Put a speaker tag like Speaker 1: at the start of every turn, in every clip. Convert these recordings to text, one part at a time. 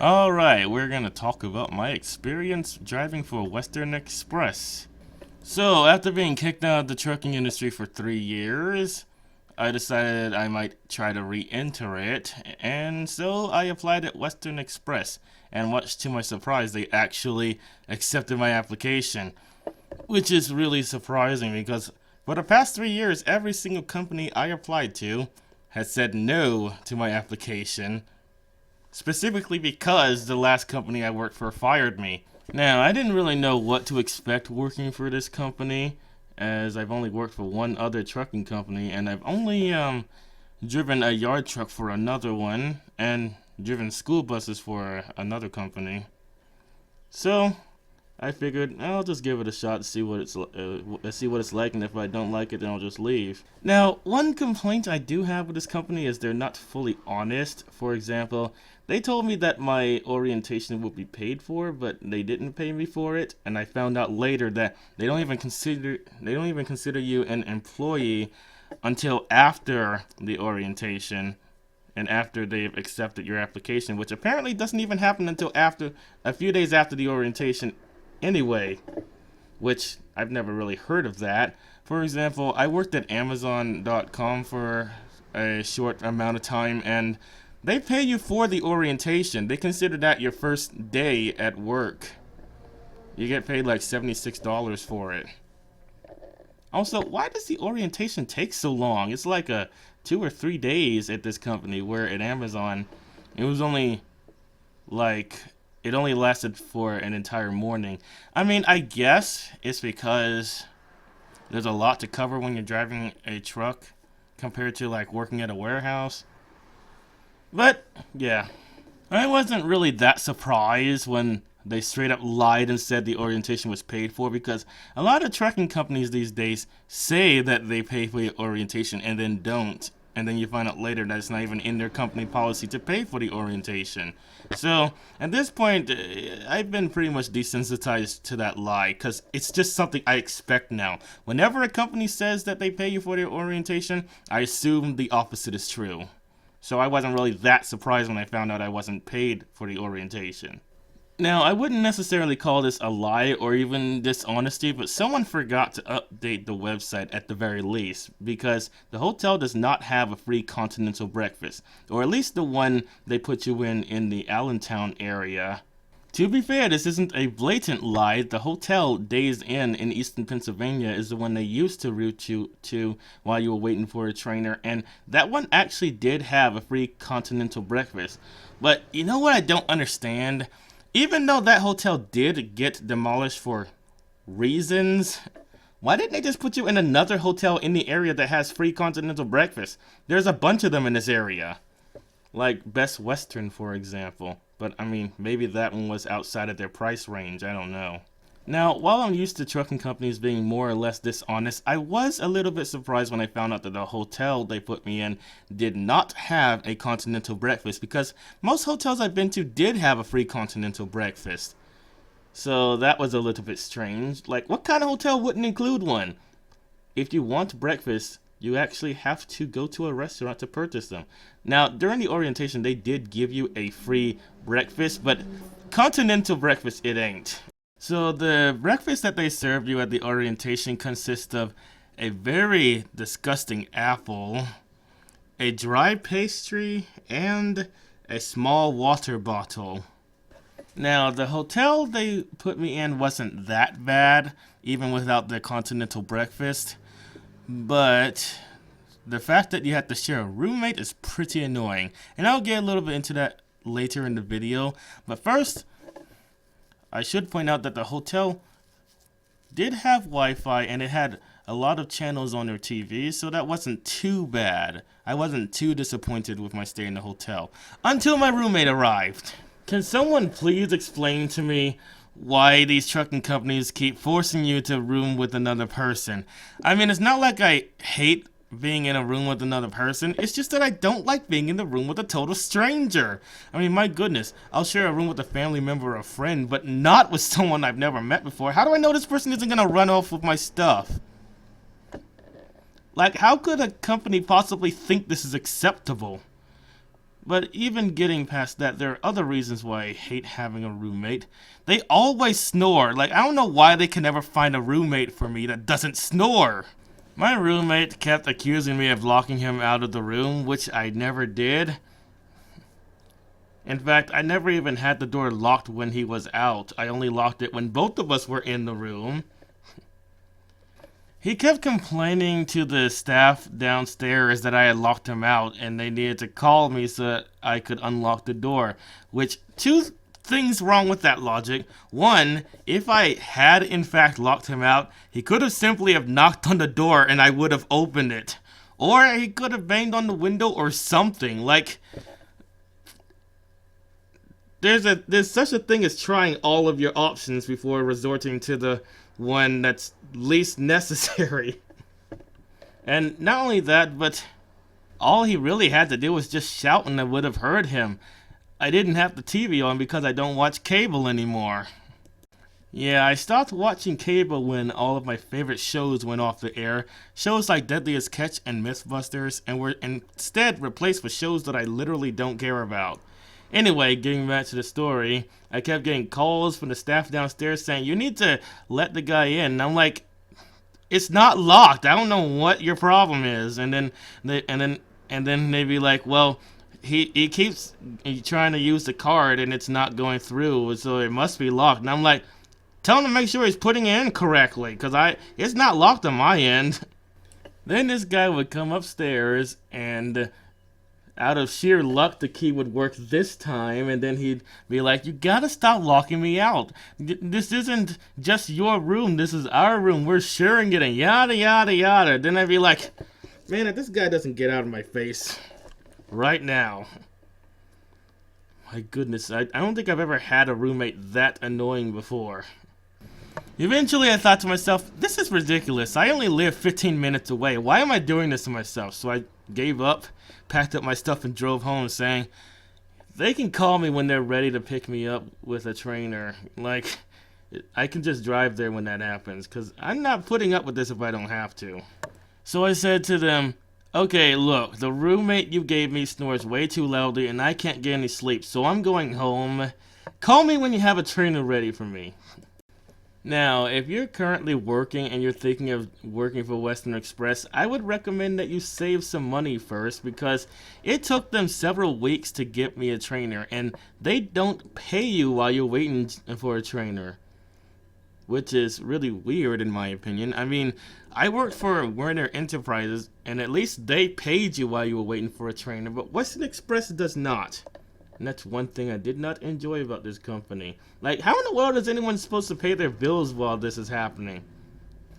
Speaker 1: Alright, we're gonna talk about my experience driving for Western Express. So, after being kicked out of the trucking industry for 3 years, I decided I might try to re-enter it, and so I applied at Western Express, and much to my surprise, they actually accepted my application, which is really surprising because for the past 3 years, every single company I applied to has said no to my application, specifically because the last company I worked for fired me. Now, I didn't really know what to expect working for this company, as I've only worked for one other trucking company, and I've only driven a yard truck for another one, and driven school buses for another company. So, I figured I'll just give it a shot, see what it's like, and if I don't like it, then I'll just leave. Now, one complaint I do have with this company is they're not fully honest. For example, they told me that my orientation would be paid for, but they didn't pay me for it, and I found out later that they don't even consider you an employee until after the orientation and after they've accepted your application, which apparently doesn't even happen until after a few days after the orientation anyway, which I've never really heard of that. For example, I worked at Amazon.com for a short amount of time, and they pay you for the orientation. They consider that your first day at work. You get paid like $76 for it. Also, why does the orientation take so long? It's like 2 or 3 days at this company, where at Amazon, it was only like it only lasted for an entire morning. I mean, I guess it's because there's a lot to cover when you're driving a truck compared to like working at a warehouse. But yeah, I wasn't really that surprised when they straight up lied and said the orientation was paid for, because a lot of trucking companies these days say that they pay for your orientation and then don't. And then you find out later that it's not even in their company policy to pay for the orientation. So, at this point, I've been pretty much desensitized to that lie, because it's just something I expect now. Whenever a company says that they pay you for their orientation, I assume the opposite is true. So I wasn't really that surprised when I found out I wasn't paid for the orientation. Now, I wouldn't necessarily call this a lie or even dishonesty, but someone forgot to update the website at the very least, because the hotel does not have a free continental breakfast, or at least the one they put you in the Allentown area. To be fair, this isn't a blatant lie. The hotel Days Inn in Eastern Pennsylvania is the one they used to route you to while you were waiting for a trainer, and that one actually did have a free continental breakfast. But you know what I don't understand? Even though that hotel did get demolished for reasons, why didn't they just put you in another hotel in the area that has free continental breakfast? There's a bunch of them in this area. Like Best Western, for example. But I mean, maybe that one was outside of their price range, I don't know. Now, while I'm used to trucking companies being more or less dishonest, I was a little bit surprised when I found out that the hotel they put me in did not have a continental breakfast, because most hotels I've been to did have a free continental breakfast. So that was a little bit strange. Like, what kind of hotel wouldn't include one? If you want breakfast, you actually have to go to a restaurant to purchase them. Now, during the orientation, they did give you a free breakfast, but continental breakfast it ain't. So the breakfast that they served you at the orientation consists of a very disgusting apple, a dry pastry, and a small water bottle. Now, the hotel they put me in wasn't that bad, even without the continental breakfast, but the fact that you have to share a roommate is pretty annoying, and I'll get a little bit into that later in the video. But first, I should point out that the hotel did have Wi-Fi, and it had a lot of channels on their TV, so that wasn't too bad. I wasn't too disappointed with my stay in the hotel, until my roommate arrived. Can someone please explain to me why these trucking companies keep forcing you to room with another person? I mean, it's not like I hate being in a room with another person. It's just that I don't like being in the room with a total stranger. I mean, my goodness, I'll share a room with a family member or a friend, but not with someone I've never met before. How do I know this person isn't gonna run off with my stuff? Like, how could a company possibly think this is acceptable? But even getting past that, there are other reasons why I hate having a roommate. They always snore. Like, I don't know why they can never find a roommate for me that doesn't snore. My roommate kept accusing me of locking him out of the room, which I never did. In fact, I never even had the door locked when he was out. I only locked it when both of us were in the room. He kept complaining to the staff downstairs that I had locked him out and they needed to call me so that I could unlock the door. Which, two things wrong with that logic. One, if I had in fact locked him out, he could have simply have knocked on the door and I would have opened it. Or he could have banged on the window or something. Like, there's such a thing as trying all of your options before resorting to the one that's least necessary. And not only that, but all he really had to do was just shout and I would have heard him. I didn't have the TV on because I don't watch cable anymore. Yeah, I stopped watching cable when all of my favorite shows went off the air. Shows like Deadliest Catch and Mythbusters, and were instead replaced with shows that I literally don't care about. Anyway, getting back to the story, I kept getting calls from the staff downstairs saying, "You need to let the guy in." And I'm like, "It's not locked. I don't know what your problem is." And then they'd be like, "Well, he keeps trying to use the card and it's not going through, so it must be locked." And I'm like, "Tell him to make sure he's putting it in correctly, cause it's not locked on my end." Then this guy would come upstairs and out of sheer luck, the key would work this time, and then he'd be like, "You gotta stop locking me out. This isn't just your room, this is our room. We're sharing it," and yada yada yada. Then I'd be like, "Man, if this guy doesn't get out of my face right now." My goodness, I don't think I've ever had a roommate that annoying before. Eventually, I thought to myself, this is ridiculous. I only live 15 minutes away. Why am I doing this to myself? So I gave up, packed up my stuff, and drove home saying, they can call me when they're ready to pick me up with a trainer. Like, I can just drive there when that happens, because I'm not putting up with this if I don't have to. So I said to them, "Okay, look, the roommate you gave me snores way too loudly, and I can't get any sleep, so I'm going home. Call me when you have a trainer ready for me." Now, if you're currently working and you're thinking of working for Western Express, I would recommend that you save some money first, because it took them several weeks to get me a trainer, and they don't pay you while you're waiting for a trainer, which is really weird in my opinion. I mean, I worked for Werner Enterprises, and at least they paid you while you were waiting for a trainer, but Western Express does not. And that's one thing I did not enjoy about this company. Like, how in the world is anyone supposed to pay their bills while this is happening?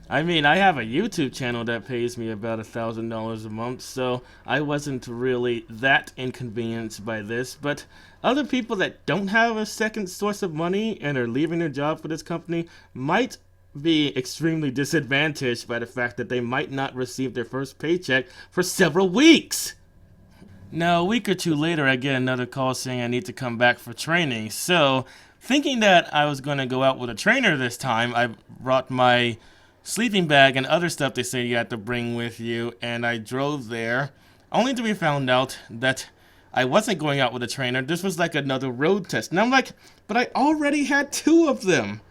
Speaker 1: I mean, I have a YouTube channel that pays me about $1,000 a month, so I wasn't really that inconvenienced by this, but other people that don't have a second source of money and are leaving their job for this company might be extremely disadvantaged by the fact that they might not receive their first paycheck for several weeks. Now, a week or two later, I get another call saying I need to come back for training. So, thinking that I was going to go out with a trainer this time, I brought my sleeping bag and other stuff they say you have to bring with you, and I drove there, only to be found out that I wasn't going out with a trainer. This was like another road test. And I'm like, but I already had 2 of them.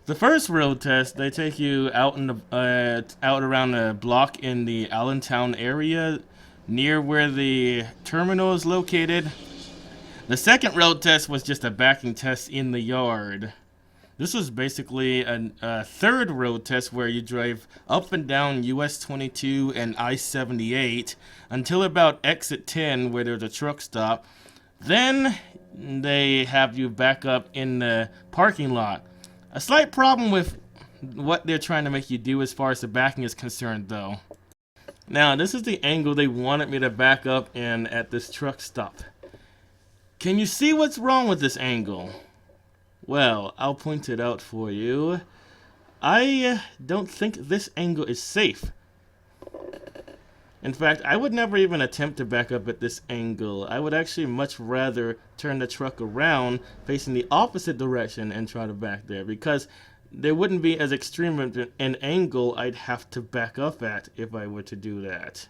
Speaker 1: The first road test, they take you out in the out around the block in the Allentown area, near where the terminal is located. The second road test was just a backing test in the yard. This was basically a third road test where you drive up and down US 22 and I-78 until about exit 10 where there's a truck stop. Then they have you back up in the parking lot. A slight problem with what they're trying to make you do as far as the backing is concerned though. Now, this is the angle they wanted me to back up in at this truck stop. Can you see what's wrong with this angle? Well, I'll point it out for you. I don't think this angle is safe. In fact, I would never even attempt to back up at this angle. I would actually much rather turn the truck around facing the opposite direction and try to back there, because there wouldn't be as extreme an angle I'd have to back up at if I were to do that.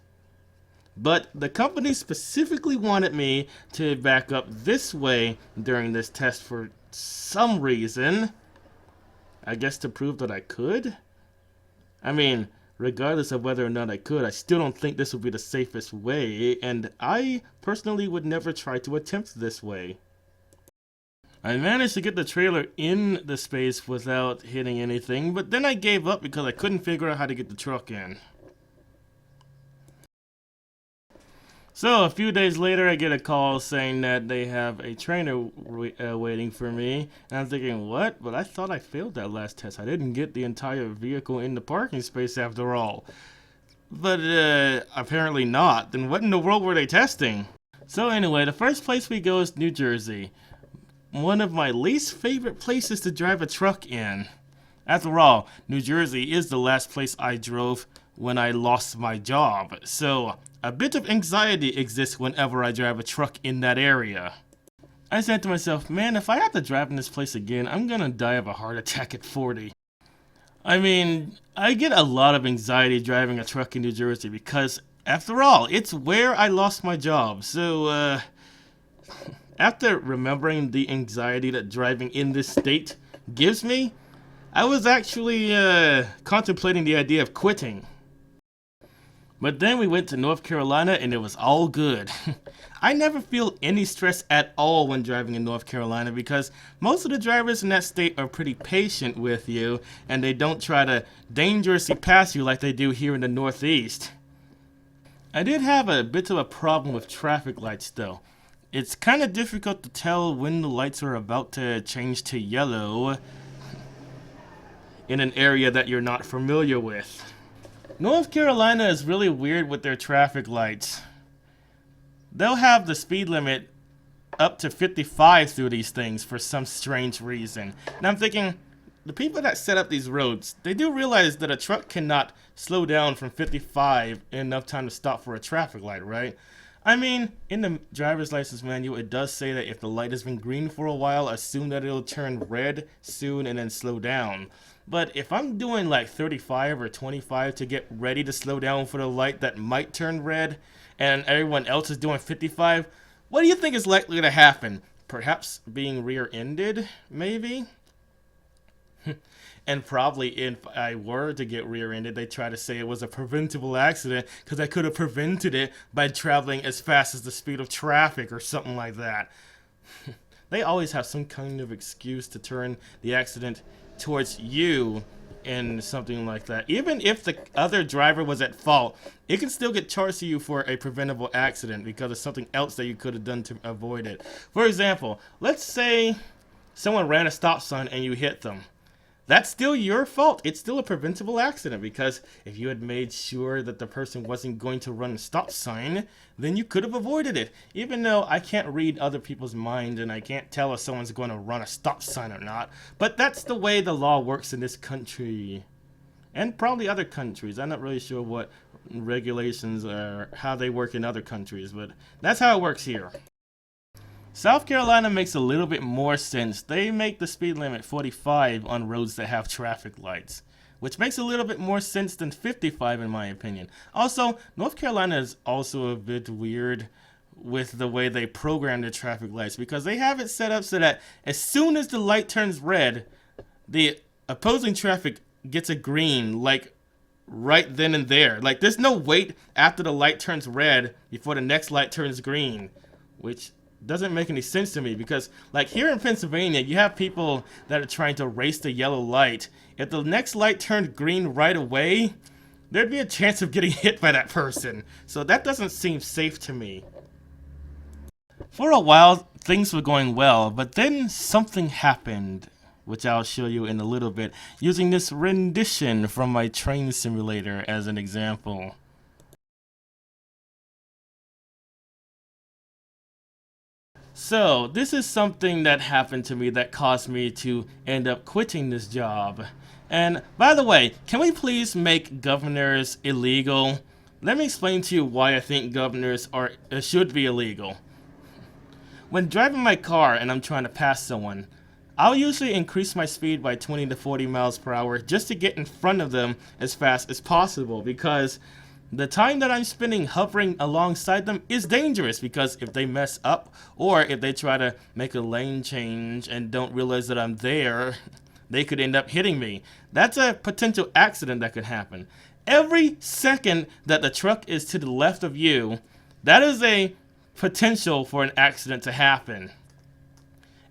Speaker 1: But the company specifically wanted me to back up this way during this test for some reason. I guess to prove that I could? I mean, regardless of whether or not I could, I still don't think this would be the safest way, and I personally would never try to attempt this way. I managed to get the trailer in the space without hitting anything, but then I gave up because I couldn't figure out how to get the truck in. So a few days later, I get a call saying that they have a trainer waiting for me. And I'm thinking, what? But I thought I failed that last test. I didn't get the entire vehicle in the parking space after all. But apparently not. Then what in the world were they testing? So anyway, the first place we go is New Jersey. One of my least favorite places to drive a truck in. After all, New Jersey is the last place I drove when I lost my job. So a bit of anxiety exists whenever I drive a truck in that area. I said to myself, man, if I have to drive in this place again, I'm gonna die of a heart attack at 40. I mean, I get a lot of anxiety driving a truck in New Jersey because, after all, it's where I lost my job. So, after remembering the anxiety that driving in this state gives me, I was actually contemplating the idea of quitting. But then we went to North Carolina and it was all good. I never feel any stress at all when driving in North Carolina because most of the drivers in that state are pretty patient with you and they don't try to dangerously pass you like they do here in the Northeast. I did have a bit of a problem with traffic lights though. It's kind of difficult to tell when the lights are about to change to yellow in an area that you're not familiar with. North Carolina is really weird with their traffic lights. They'll have the speed limit up to 55 through these things for some strange reason. And I'm thinking, the people that set up these roads, they do realize that a truck cannot slow down from 55 in enough time to stop for a traffic light, right? I mean, in the driver's license manual, it does say that if the light has been green for a while, assume that it'll turn red soon and then slow down. But if I'm doing like 35 or 25 to get ready to slow down for the light that might turn red, and everyone else is doing 55, what do you think is likely to happen? Perhaps being rear-ended, maybe? And probably if I were to get rear-ended, they try to say it was a preventable accident because I could have prevented it by traveling as fast as the speed of traffic or something like that. They always have some kind of excuse to turn the accident towards you and something like that. Even if the other driver was at fault, it can still get charged to you for a preventable accident because of something else that you could have done to avoid it. For example, let's say someone ran a stop sign and you hit them. That's still your fault. It's still a preventable accident because if you had made sure that the person wasn't going to run a stop sign, then you could have avoided it. Even though I can't read other people's mind and I can't tell if someone's going to run a stop sign or not. But that's the way the law works in this country. And probably other countries. I'm not really sure what regulations are, how they work in other countries, but that's how it works here. South Carolina makes a little bit more sense. They make the speed limit 45 on roads that have traffic lights, which makes a little bit more sense than 55 in my opinion. Also, North Carolina is also a bit weird with the way they program their traffic lights because they have it set up so that as soon as the light turns red, the opposing traffic gets a green, like right then and there. Like there's no wait after the light turns red before the next light turns green, which doesn't make any sense to me because like here in Pennsylvania you have people that are trying to race the yellow light. If the next light turned green right away, there'd be a chance of getting hit by that person. So that doesn't seem safe to me. For a while things were going well, but then something happened, which I'll show you in a little bit using this rendition from my train simulator as an example. So, this is something that happened to me that caused me to end up quitting this job. And, by the way, can we please make governors illegal? Let me explain to you why I think governors should be illegal. When driving my car and I'm trying to pass someone, I'll usually increase my speed by 20 to 40 miles per hour just to get in front of them as fast as possible because the time that I'm spending hovering alongside them is dangerous because if they mess up or if they try to make a lane change and don't realize that I'm there, they could end up hitting me. That's a potential accident that could happen. Every second that the truck is to the left of you, that is a potential for an accident to happen.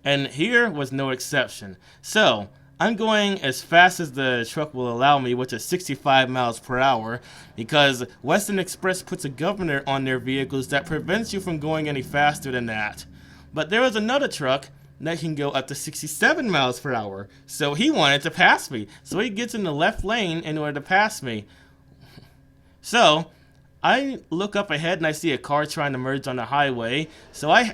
Speaker 1: And here was no exception. So, I'm going as fast as the truck will allow me, which is 65 miles per hour, because Western Express puts a governor on their vehicles that prevents you from going any faster than that. But there was another truck that can go up to 67 miles per hour, so he wanted to pass me. So he gets in the left lane in order to pass me. So, I look up ahead and I see a car trying to merge on the highway. So I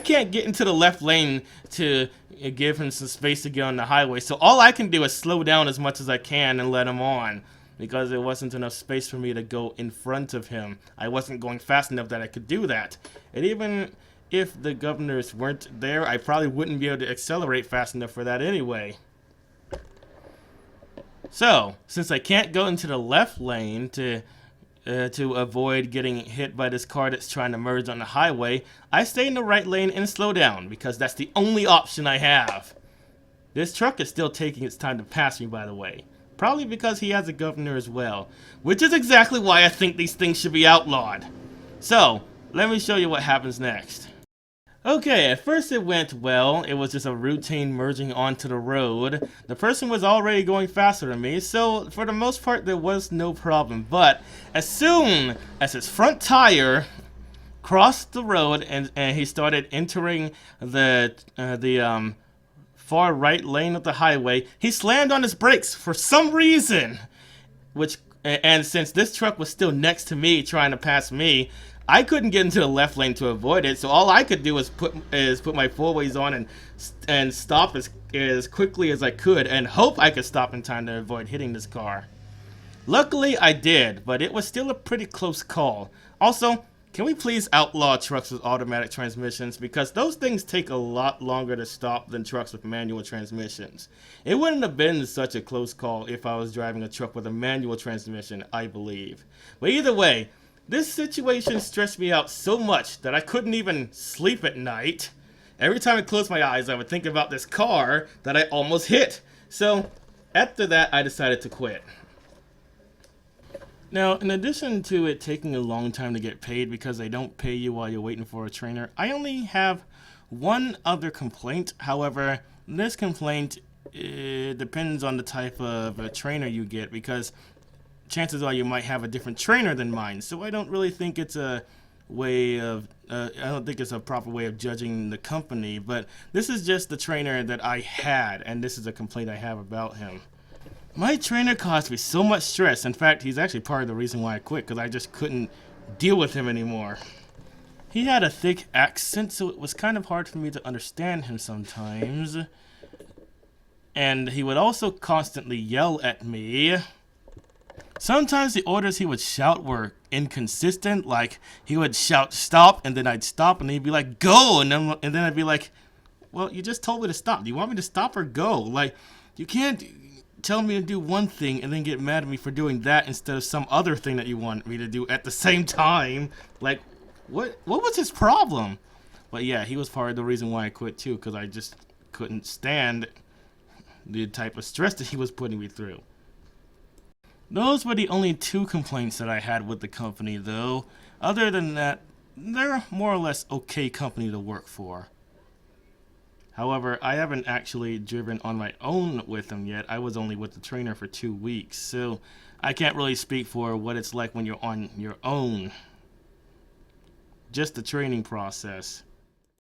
Speaker 1: can't get into the left lane to give him some space to get on the highway. So all I can do is slow down as much as I can and let him on, because there wasn't enough space for me to go in front of him. I wasn't going fast enough that I could do that. And even if the governors weren't there, I probably wouldn't be able to accelerate fast enough for that anyway. So, since I can't go into the left lane to avoid getting hit by this car that's trying to merge on the highway, I stay in the right lane and slow down, because that's the only option I have. This truck is still taking its time to pass me, by the way. Probably because he has a governor as well, which is exactly why I think these things should be outlawed. So, let me show you what happens next. Okay, at first it went well. It was just a routine merging onto the road. The person was already going faster than me, so for the most part there was no problem. But as soon as his front tire crossed the road and he started entering the far right lane of the highway, he slammed on his brakes for some reason. And since this truck was still next to me trying to pass me, I couldn't get into the left lane to avoid it, so all I could do was put my four-ways on and stop as quickly as I could and hope I could stop in time to avoid hitting this car. Luckily, I did, but it was still a pretty close call. Also, can we please outlaw trucks with automatic transmissions, because those things take a lot longer to stop than trucks with manual transmissions. It wouldn't have been such a close call if I was driving a truck with a manual transmission, I believe. But either way, this situation stressed me out so much that I couldn't even sleep at night. Every time I closed my eyes, I would think about this car that I almost hit. So, after that, I decided to quit. Now, in addition to it taking a long time to get paid because they don't pay you while you're waiting for a trainer, I only have one other complaint. However, this complaint depends on the type of a trainer you get, because chances are you might have a different trainer than mine, so I don't really think it's a way of I don't think it's a proper way of judging the company. But this is just the trainer that I had, and this is a complaint I have about him. My trainer caused me so much stress. In fact, he's actually part of the reason why I quit, because I just couldn't deal with him anymore. He had a thick accent, so it was kind of hard for me to understand him sometimes, and he would also constantly yell at me. Sometimes the orders he would shout were inconsistent, like he would shout stop, and then I'd stop, and he'd be like, go, and then I'd be like, well, you just told me to stop. Do you want me to stop or go? Like, you can't tell me to do one thing and then get mad at me for doing that instead of some other thing that you want me to do at the same time. Like, what was his problem? But yeah, he was part of the reason why I quit too, because I just couldn't stand the type of stress that he was putting me through. Those were the only two complaints that I had with the company, though. Other than that, they're more or less okay company to work for. However, I haven't actually driven on my own with them yet. I was only with the trainer for 2 weeks, so I can't really speak for what it's like when you're on your own. Just the training process.